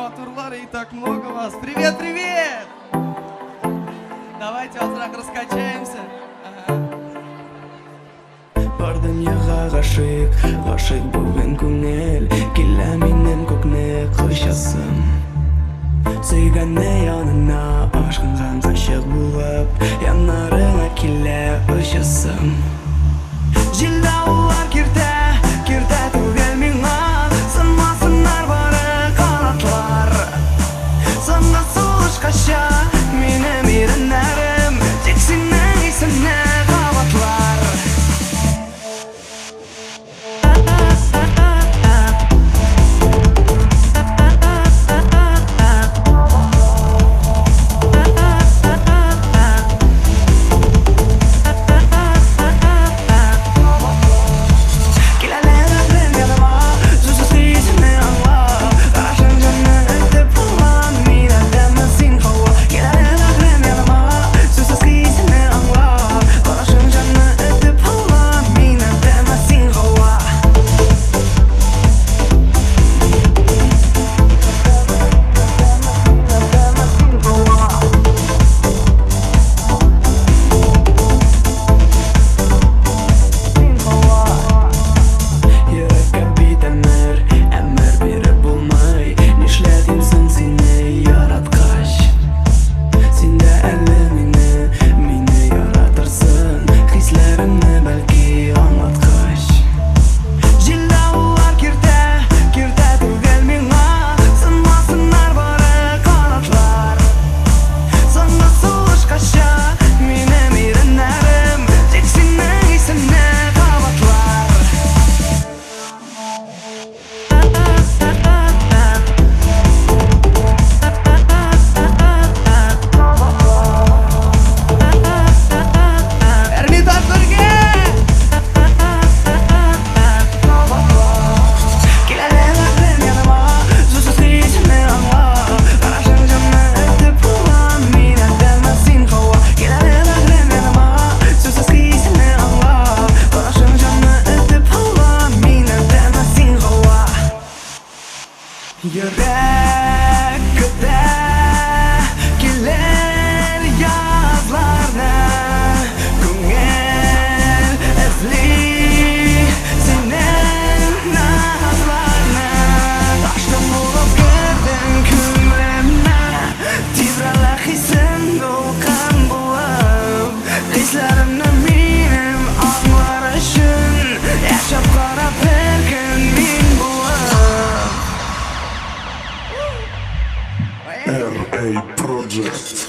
матурлар, и так много вас. Привет, привет! Давайте азыраак раскачаемся. Бар дүйнөгө гашык бүгүн күңүл киле менен көкне кышасың сүйгөнү янына ашкынга гашык болуп янарыңа киле ышасың жылдаулар кирте түгел миңа сынмасындар бары канатлар сынга сулушкача менин миринерим тек сенин эсине кабатлар. Yürek küte gelir yazlarına Güngel esli senin nazlarına Taştım bulup girdin külleme Titrele hisin doğukan bulup Hislerimle benim anlarışın Yaşap karab her gün min bulup RA Project.